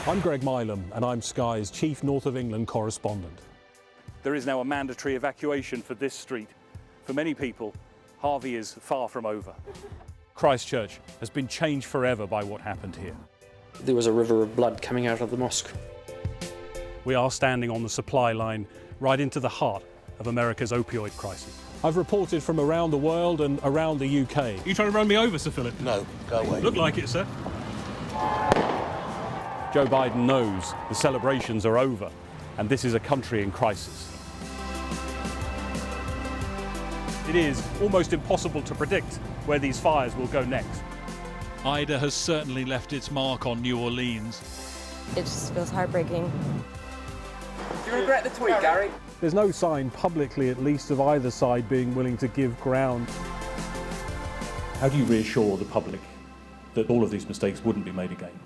I'm Greg Milam, and I'm Sky's Chief North of England correspondent. There is now a mandatory evacuation for this street. For many people, Harvey is far from over. Christchurch has been changed forever by what happened here. There was a river of blood coming out of the mosque. We are standing on the supply line right into the heart of America's opioid crisis. I've reported from around the world and around the UK. Are you trying to run me over, Sir Philip? No, go away. Look like it, sir. Joe Biden knows the celebrations are over, and this is a country in crisis. It is almost impossible to predict where these fires will go next. Ida has certainly left its mark on New Orleans. It just feels heartbreaking. Do you regret the tweet, Gary? There's no sign, publicly at least, of either side being willing to give ground. How do you reassure the public that all of these mistakes wouldn't be made again?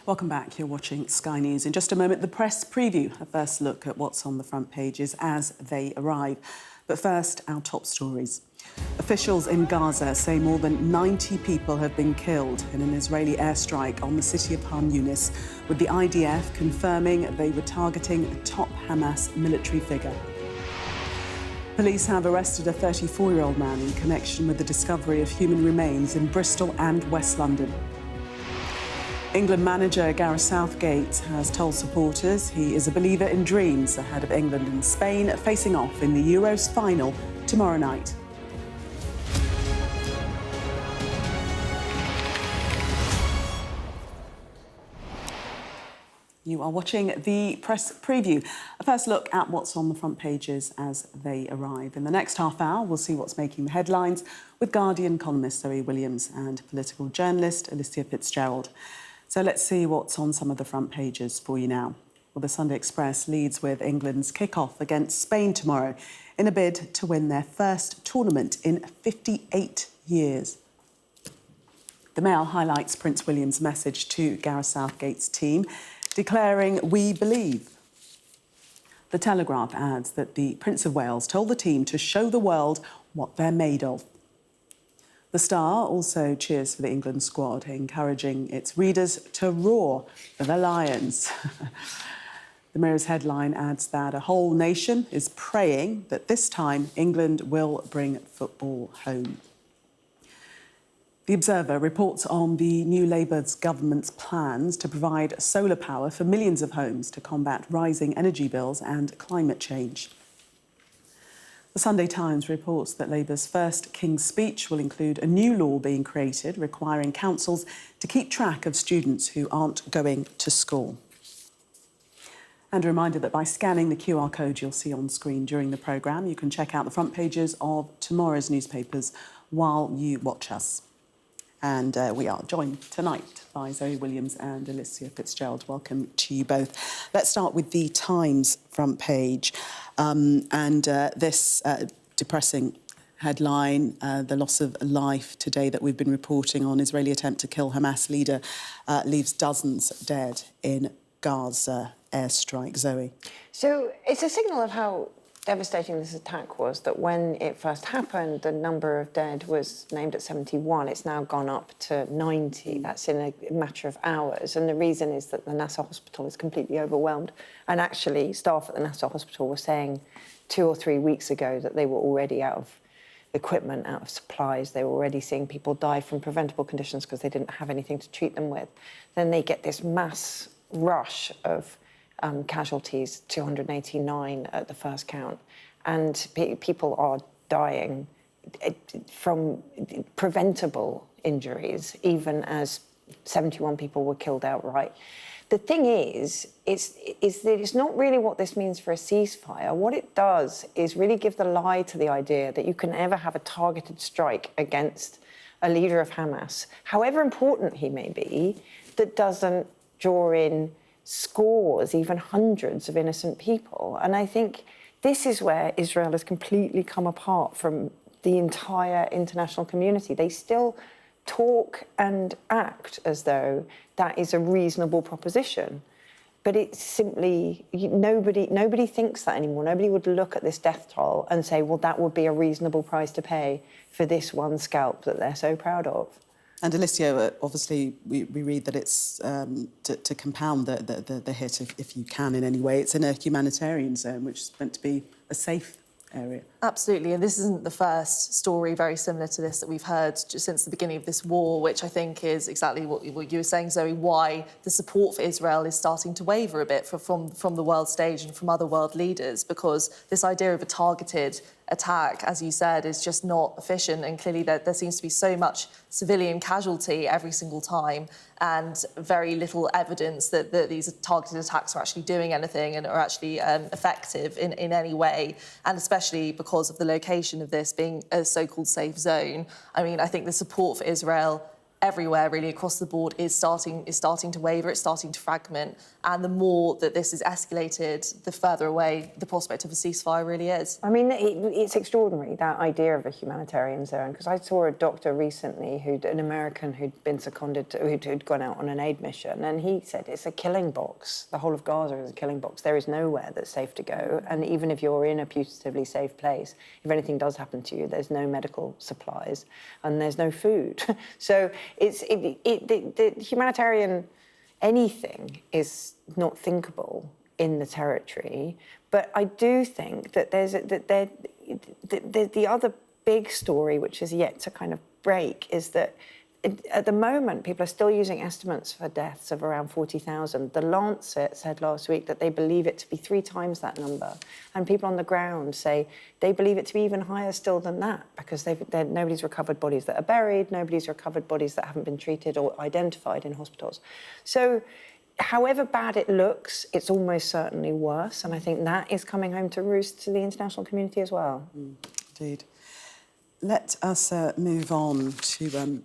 Welcome back. You're watching Sky News. In just a moment, the press preview, a first look at what's on the front pages as they arrive. But first, our top stories. Officials in Gaza say more than 90 people have been killed in an Israeli airstrike on the city of Khan Yunis, with the IDF confirming they were targeting a top Hamas military figure. Police have arrested a 34-year-old man in connection with the discovery of human remains in Bristol and West London. England manager Gareth Southgate has told supporters he is a believer in dreams ahead of England and Spain facing off in the Euros final tomorrow night. You are watching the press preview. A first look at what's on the front pages as they arrive. In the next half hour, we'll see what's making the headlines with Guardian columnist Zoe Williams and political journalist Alicia Fitzgerald. So let's see what's on some of the front pages for you now. Well, the Sunday Express leads with England's kick-off against Spain tomorrow in a bid to win their first tournament in 58 years. The Mail highlights Prince William's message to Gareth Southgate's team, declaring, "We believe." The Telegraph adds that the Prince of Wales told the team to show the world what they're made of. The Star also cheers for the England squad, encouraging its readers to roar for the Lions. The Mirror's headline adds that a whole nation is praying that this time England will bring football home. The Observer reports on the new Labour government's plans to provide solar power for millions of homes to combat rising energy bills and climate change. The Sunday Times reports that Labour's first King's Speech will include a new law being created requiring councils to keep track of students who aren't going to school. And a reminder that by scanning the QR code you'll see on screen during the programme, you can check out the front pages of tomorrow's newspapers while you watch us. And we are joined tonight by Zoe Williams and Alicia Fitzgerald. Welcome to you both. Let's start with the Times front page. This depressing headline, the loss of life today that we've been reporting on. Israeli attempt to kill Hamas leader leaves dozens dead in Gaza airstrike. Zoe. So it's a signal of how devastating this attack was, that when it first happened, the number of dead was named at 71. It's now gone up to 90. That's in a matter of hours. And the reason is that the Nasser hospital is completely overwhelmed. And actually, staff at the Nasser hospital were saying 2 or 3 weeks ago that they were already out of equipment, out of supplies. They were already seeing people die from preventable conditions because they didn't have anything to treat them with. Then they get this mass rush of casualties, 289 at the first count, and people are dying from preventable injuries, even as 71 people were killed outright. The thing is that it's not really what this means for a ceasefire. What it does is really give the lie to the idea that you can ever have a targeted strike against a leader of Hamas, however important he may be, that doesn't draw in scores, even hundreds of innocent people. And I think this is where Israel has completely come apart from the entire international community. They still talk and act as though that is a reasonable proposition. But it's simply, nobody thinks that anymore. Nobody would look at this death toll and say, well, that would be a reasonable price to pay for this one scalp that they're so proud of. And Alicia, obviously, we read that it's to compound the hit, if you can in any way. It's in a humanitarian zone, which is meant to be a safe area. Absolutely, and this isn't the first story very similar to this that we've heard just since the beginning of this war, which I think is exactly what you were saying, Zoe, why the support for Israel is starting to waver a bit from the world stage and from other world leaders, because this idea of a targeted attack, as you said, is just not efficient, and clearly there seems to be so much civilian casualty every single time and very little evidence that these targeted attacks are actually doing anything and are actually effective in any way, and especially because of the location of this being a so-called safe zone. I mean, I think the support for Israel everywhere, really, across the board, is starting to waver, it's starting to fragment. And the more that this is escalated, the further away the prospect of a ceasefire really is. I mean, it's extraordinary, that idea of a humanitarian zone, because I saw a doctor recently, an American who'd been seconded to, who'd gone out on an aid mission, and he said it's a killing box. The whole of Gaza is a killing box. There is nowhere that's safe to go. And even if you're in a putatively safe place, if anything does happen to you, there's no medical supplies and there's no food. So the humanitarian anything is not thinkable in the territory. But I do think that there's the other big story, which is yet to kind of break, is that at the moment, people are still using estimates for deaths of around 40,000. The Lancet said last week that they believe it to be 3 times that number. And people on the ground say they believe it to be even higher still than that, because nobody's recovered bodies that are buried, nobody's recovered bodies that haven't been treated or identified in hospitals. So however bad it looks, it's almost certainly worse. And I think that is coming home to roost to the international community as well. Indeed. Let us move on to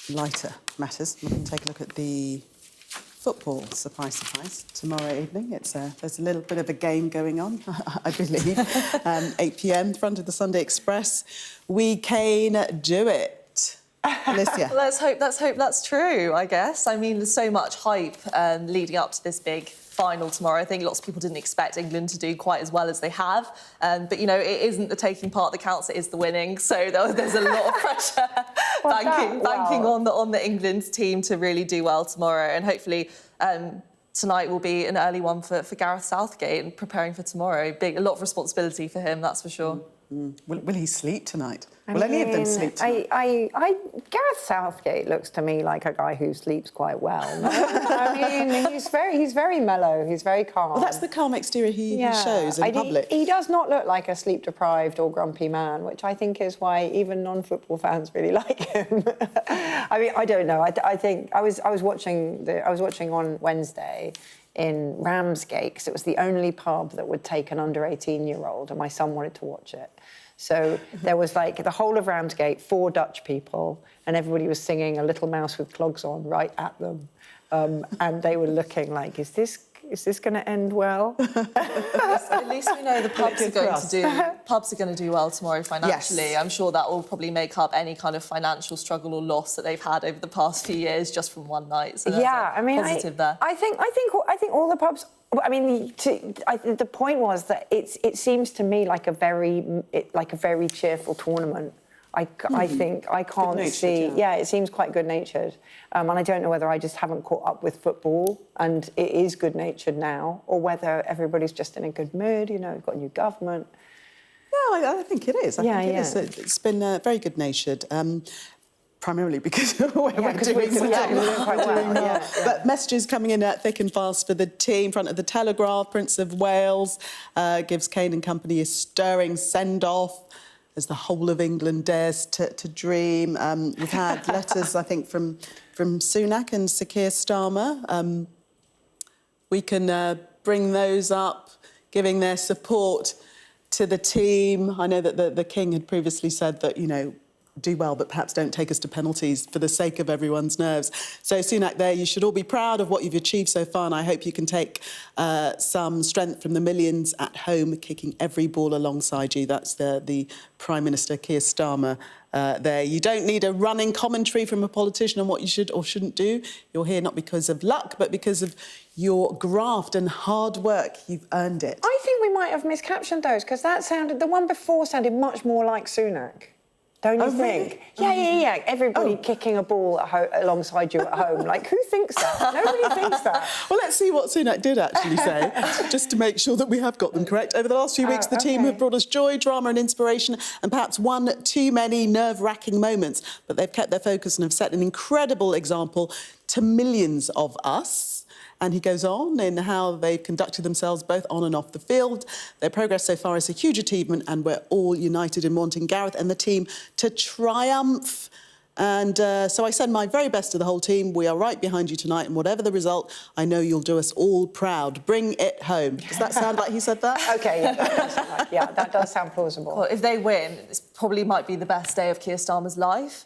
lighter matters. We can take a look at the football, surprise, surprise, tomorrow evening. There's a little bit of a game going on, I believe. 8 p.m, front of the Sunday Express. We can do it. Alicia. Let's hope that's true, I guess. I mean, there's so much hype leading up to this big final tomorrow. I think lots of people didn't expect England to do quite as well as they have. But, you know, it isn't the taking part that counts, it is the winning. So there's a lot of pressure banking on the England team to really do well tomorrow. And hopefully tonight will be an early one for Gareth Southgate, and preparing for tomorrow. A lot of responsibility for him, that's for sure. Will he sleep tonight? Will any of them sleep tonight? Gareth Southgate looks to me like a guy who sleeps quite well. No? I mean, he's very mellow. He's very calm. Well, that's the calm exterior he shows in public. He does not look like a sleep-deprived or grumpy man, which I think is why even non-football fans really like him. I mean, I don't know. I think I was watching on Wednesday in Ramsgate, because it was the only pub that would take an under 18-year-old, and my son wanted to watch it. So there was like the whole of Ramsgate, 4 Dutch people, and everybody was singing A Little Mouse with Clogs On right at them. And they were looking like, is this is this going to end well? At least we know the pubs are going to do well tomorrow financially. Yes. I'm sure that will probably make up any kind of financial struggle or loss that they've had over the past few years just from one night. So yeah, I mean, positive there. I think all the pubs. I mean, the point was that it seems to me like a very cheerful tournament. I think I can't see. Yeah, it seems quite good-natured, and I don't know whether I just haven't caught up with football and it is good-natured now, or whether everybody's just in a good mood. You know, we've got a new government. No, I think it is. I think it is. It's been very good-natured. Primarily because we're doing well. But messages coming in thick and fast for the team. Front of the Telegraph, Prince of Wales gives Kane and company a stirring send-off as the whole of England dares to dream. We've had letters, I think, from Sunak and Sir Keir Starmer. We can bring those up, giving their support to the team. I know that the King had previously said that, you know, do well, but perhaps don't take us to penalties for the sake of everyone's nerves. So, Sunak, there, you should all be proud of what you've achieved so far, and I hope you can take some strength from the millions at home kicking every ball alongside you. That's the Prime Minister, Keir Starmer, there. You don't need a running commentary from a politician on what you should or shouldn't do. You're here not because of luck, but because of your graft and hard work. You've earned it. I think we might have miscaptioned those, because the one before sounded much more like Sunak. Don't you think? Really? Yeah. Everybody kicking a ball alongside you at home. Like, who thinks that? Nobody thinks that. Well, let's see what Sunak did actually say, just to make sure that we have got them correct. Over the last few weeks, the team have brought us joy, drama and inspiration, and perhaps one too many nerve-wracking moments. But they've kept their focus and have set an incredible example to millions of us. And he goes on in how they've conducted themselves both on and off the field. Their progress so far is a huge achievement, and we're all united in wanting Gareth and the team to triumph. And so I send my very best to the whole team. We are right behind you tonight, and whatever the result, I know you'll do us all proud. Bring it home. Does that sound like he said that? OK, that does sound plausible. Well, if they win, it probably might be the best day of Keir Starmer's life.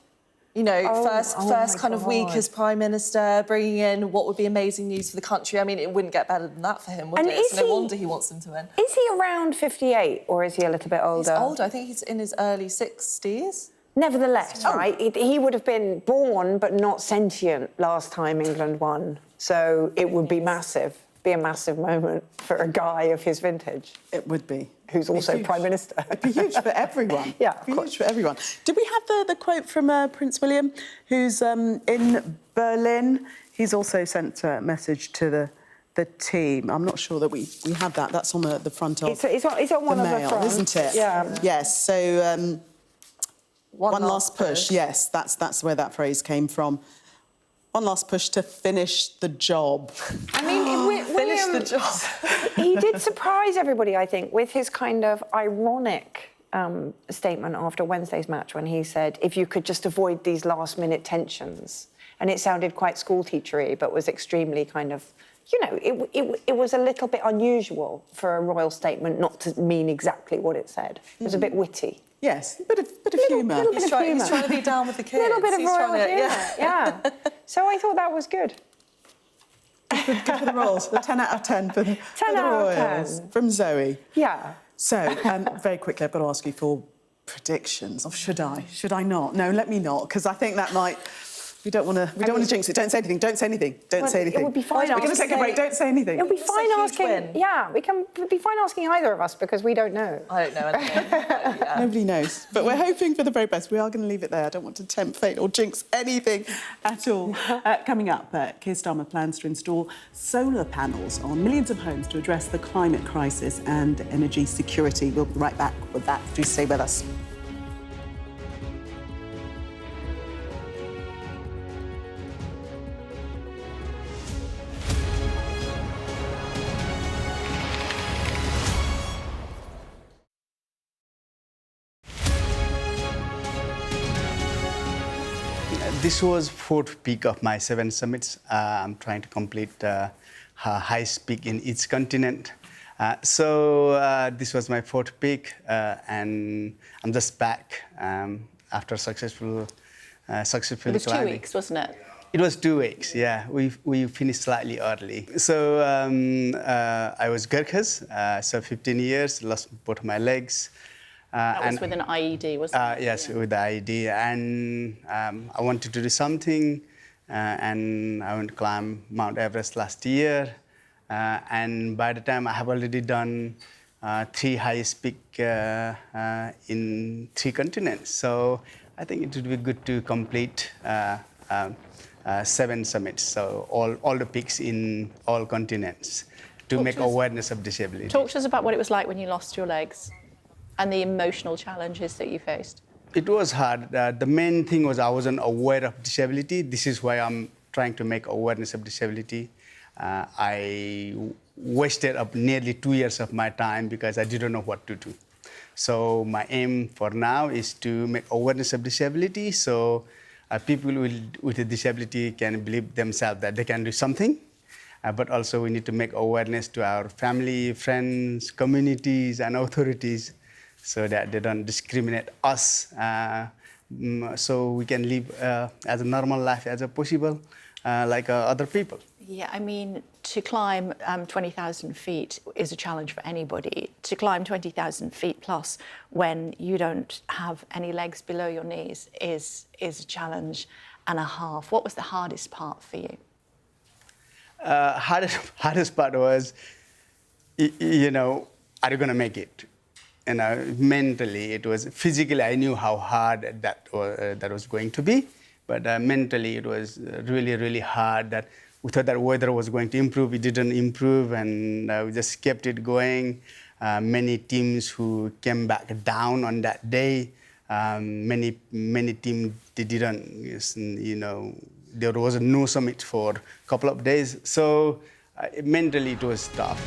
You know, first kind of week as Prime Minister, bringing in what would be amazing news for the country. I mean, it wouldn't get better than that for him, would it? So no wonder he wants them to win. Is he around 58, or is he a little bit older? He's older. I think he's in his early 60s. Nevertheless, right, he would have been born but not sentient last time England won. So it would be massive, be a massive moment for a guy of his vintage. It would be. Who's also Prime Minister. It'd be huge for everyone. Yeah, of course. Huge for everyone. Did we have the quote from Prince William, who's in Berlin? He's also sent a message to the team. I'm not sure that we have that. That's on the front of it's on one the of the mail, fronts. isn't it? Yeah. Yes, so one last push. push. Yes, that's where that phrase came from. One last push to finish the job. I mean, finish the job. He did surprise everybody, I think, with his kind of ironic statement after Wednesday's match when he said, if you could just avoid these last-minute tensions. And it sounded quite schoolteachery, but was extremely kind of, you know, it was a little bit unusual for a royal statement not to mean exactly what it said. It was a bit witty. Yes, a bit of humour. He's trying to be down with the kids. A little bit of royal humour, yeah. So I thought that was good. Good for the Royals. A 10 out of 10 for the Royals. 10. From Zoe. Yeah. So, very quickly, I've got to ask you for predictions. Or should I? Should I not? No, let me not, because I think that might... We don't want to jinx it. Don't say anything. Don't say anything. Don't say anything. It would be fine. We're going to take a break. Don't say anything. It would be fine asking. Yeah, it'd be fine asking either of us because we don't know. I don't know anything. Nobody knows. But we're hoping for the very best. We are going to leave it there. I don't want to tempt fate or jinx anything at all. Coming up, Keir Starmer plans to install solar panels on millions of homes to address the climate crisis and energy security. We'll be right back with that. Do stay with us. This was fourth peak of my 7 summits. I'm trying to complete highest peak in each continent. So this was my fourth peak, and I'm just back after successfully It was 2 weeks, wasn't it? It was 2 weeks, yeah. We finished slightly early. So I was Gurkhas, so 15 years, lost both my legs. That was with an IED, wasn't it? Yes, with the IED. And I wanted to do something, and I went to climb Mount Everest last year. And by the time I have already done 3 highest peak in 3 continents. So I think it would be good to complete 7 summits, so all the peaks in all continents, to make awareness of disability. Talk to us about what it was like when you lost your legs and the emotional challenges that you faced. It was hard. The main thing was I wasn't aware of disability. This is why I'm trying to make awareness of disability. I wasted up nearly 2 years of my time because I didn't know what to do. So my aim for now is to make awareness of disability, so people with a disability can believe themselves that they can do something, but also we need to make awareness to our family, friends, communities, and authorities, so that they don't discriminate us, so we can live as a normal life as possible, like other people. Yeah, I mean, to climb 20,000 feet is a challenge for anybody. To climb 20,000 feet plus when you don't have any legs below your knees is a challenge and a half. What was the hardest part for you? Hardest part was, you know, are you going to make it? You know, mentally it was. Physically, I knew how hard that was going to be, but mentally it was really, really hard. That we thought that weather was going to improve. It didn't improve, and we just kept it going. Many teams who came back down on that day. Many teams they didn't. You know, there was no summit for a couple of days. So mentally it was tough.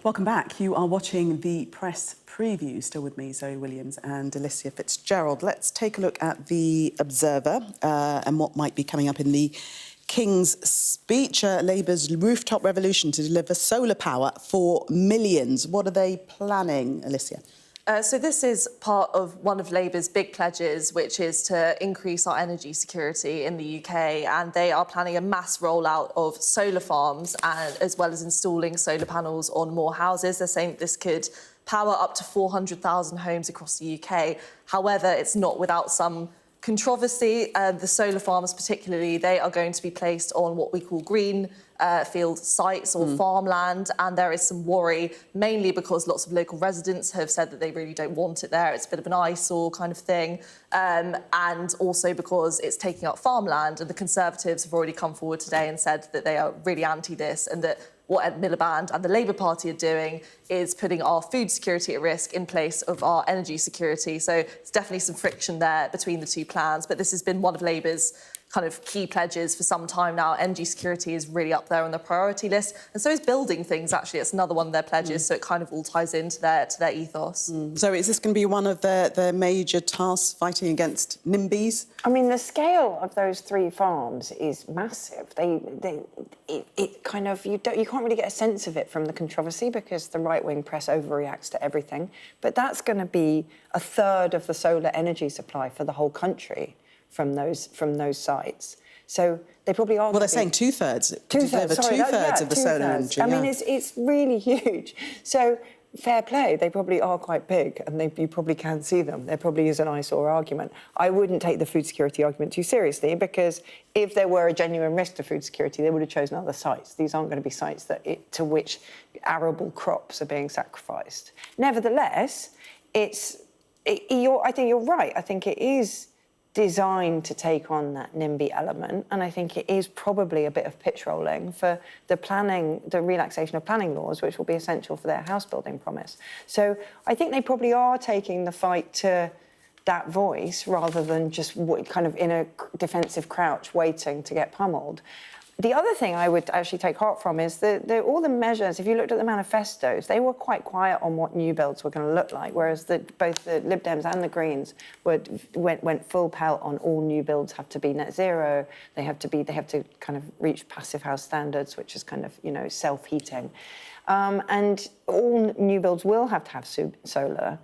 Welcome back. You are watching the press preview. Still with me, Zoe Williams and Alicia Fitzgerald. Let's take a look at the Observer and what might be coming up in the King's speech. Labour's rooftop revolution to deliver solar power for millions. What are they planning, Alicia? So this is part of one of Labour's big pledges, which is to increase our energy security in the UK, and they are planning a mass rollout of solar farms, and as well as installing solar panels on more houses. They're saying that this could power up to 400,000 homes across the UK. However, it's not without some controversy. The solar farms particularly, they are going to be placed on what we call green field sites or farmland, and there is some worry, mainly because lots of local residents have said that they really don't want it there. It's a bit of an eyesore kind of thing, and also because it's taking up farmland, and the Conservatives have already come forward today and said that they are really anti this, and that what Ed Miliband and the Labour Party are doing is putting our food security at risk in place of our energy security. So there's definitely some friction there between the two plans, but this has been one of Labour's kind of key pledges for some time now. Energy security is really up there on the priority list, and so is building things, actually. It's another one of their pledges, so it kind of all ties into their ethos. So is this going to be one of their major tasks, fighting against NIMBYs? I mean, the scale of those 3 farms is massive. It kind of, you can't really get a sense of it from the controversy because the right-wing press overreacts to everything. But that's going to be a third of the solar energy supply for the whole country from those sites. So they probably are. Well, they're saying 2/3. Two-thirds of the solar energy. I mean, it's really huge. So fair play, they probably are quite big and you probably can see them. There probably is an eyesore argument. I wouldn't take the food security argument too seriously, because if there were a genuine risk to food security, they would have chosen other sites. These aren't going to be sites to which arable crops are being sacrificed. Nevertheless, I think you're right. I think it is designed to take on that NIMBY element, and I think it is probably a bit of pitch rolling for the relaxation of planning laws, which will be essential for their house building promise. So I think they probably are taking the fight to that voice rather than just kind of in a defensive crouch waiting to get pummeled. The other thing I would actually take heart from is all the measures. If you looked at the manifestos, they were quite quiet on what new builds were going to look like, whereas both the Lib Dems and the Greens went full pelt on all new builds have to be net zero. They have to kind of reach passive house standards, which is kind of, self-heating, and all new builds will have to have solar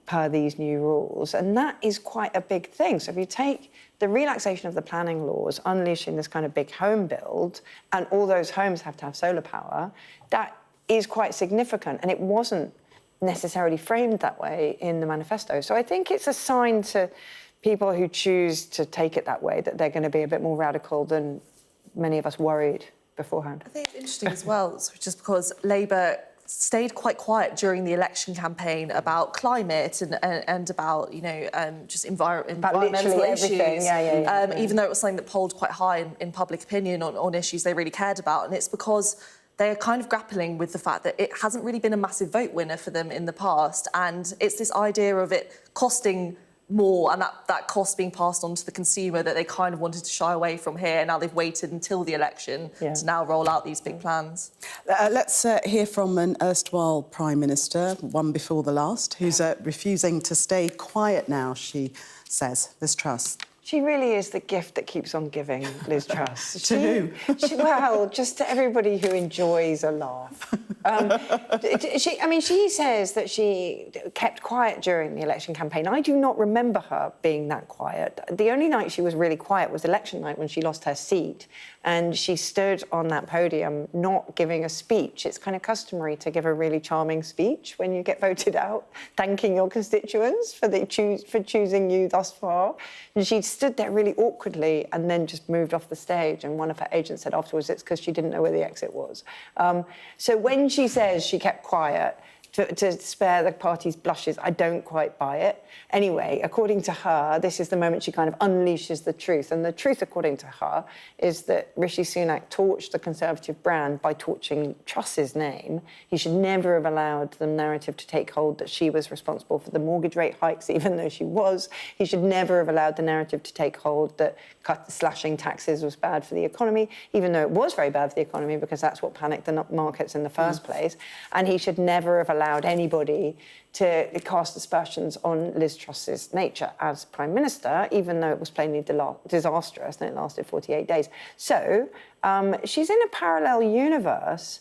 per these new rules, and that is quite a big thing. So if you take the relaxation of the planning laws, unleashing this kind of big home build, and all those homes have to have solar power, that is quite significant, and it wasn't necessarily framed that way in the manifesto. So I think it's a sign to people who choose to take it that way that they're going to be a bit more radical than many of us worried beforehand. I think it's interesting as well, just because Labour stayed quite quiet during the election campaign about climate and about, just environmental issues. Even though it was something that polled quite high in public opinion on issues they really cared about. And it's because they're kind of grappling with the fact that it hasn't really been a massive vote winner for them in the past. And it's this idea of it costing more and that cost being passed on to the consumer that they kind of wanted to shy away from here. Now they've waited until the election to now roll out these big plans. Let's hear from an erstwhile Prime Minister, one before the last, who's refusing to stay quiet now, she says. Liz Truss. She really is the gift that keeps on giving, Liz Truss. To who? Well, just to everybody who enjoys a laugh. She says that she kept quiet during the election campaign. I do not remember her being that quiet. The only night she was really quiet was election night when she lost her seat, and she stood on that podium not giving a speech. It's kind of customary to give a really charming speech when you get voted out, thanking your constituents for choosing you thus far. And she stood there really awkwardly and then just moved off the stage, and one of her agents said afterwards it's because she didn't know where the exit was. So when she says she kept quiet to spare the party's blushes, I don't quite buy it. Anyway, according to her, this is the moment she kind of unleashes the truth. And the truth, according to her, is that Rishi Sunak torched the Conservative brand by torching Truss's name. He should never have allowed the narrative to take hold that she was responsible for the mortgage rate hikes, even though she was. He should never have allowed the narrative to take hold that slashing taxes was bad for the economy, even though it was very bad for the economy because that's what panicked the markets in the first place. And he should never have allowed anybody to cast aspersions on Liz Truss's nature as Prime Minister, even though it was plainly disastrous and it lasted 48 days. So she's in a parallel universe,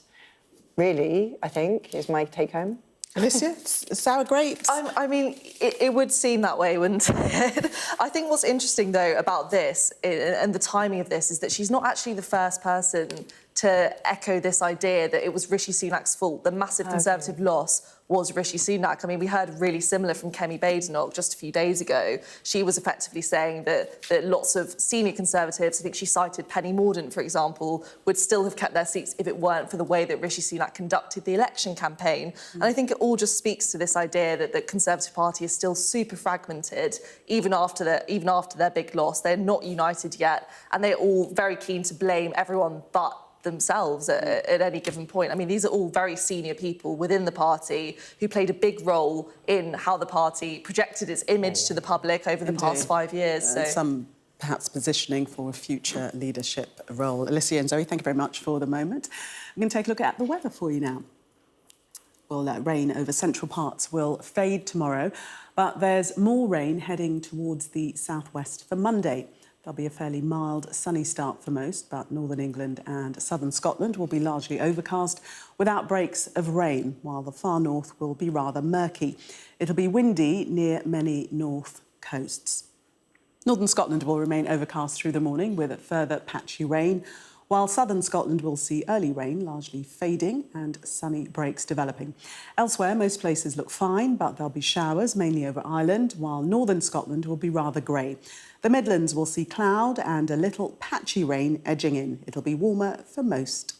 really, I think, is my take-home. Alicia, sour grapes? I mean, it would seem that way, wouldn't it? I think what's interesting, though, about this and the timing of this is that she's not actually the first person to echo this idea that it was Rishi Sunak's fault. The massive Conservative loss was Rishi Sunak. I mean, we heard really similar from Kemi Badenoch just a few days ago. She was effectively saying that lots of senior Conservatives, I think she cited Penny Mordaunt, for example, would still have kept their seats if it weren't for the way that Rishi Sunak conducted the election campaign. And I think it all just speaks to this idea that the Conservative Party is still super fragmented, even after their big loss. They're not united yet, and they're all very keen to blame everyone but themselves at any given point. I mean, these are all very senior people within the party who played a big role in how the party projected its image to the public over the past 5 years. So some perhaps positioning for a future leadership role. Alicia and Zoe, thank you very much for the moment. I'm going to take a look at the weather for you now. Well, rain over central parts will fade tomorrow, but there's more rain heading towards the southwest for Monday. There'll be a fairly mild, sunny start for most, but northern England and southern Scotland will be largely overcast without breaks of rain, while the far north will be rather murky. It'll be windy near many north coasts. Northern Scotland will remain overcast through the morning with further patchy rain, while southern Scotland will see early rain largely fading and sunny breaks developing. Elsewhere, most places look fine, but there'll be showers, mainly over Ireland, while northern Scotland will be rather grey. The Midlands will see cloud and a little patchy rain edging in. It'll be warmer for most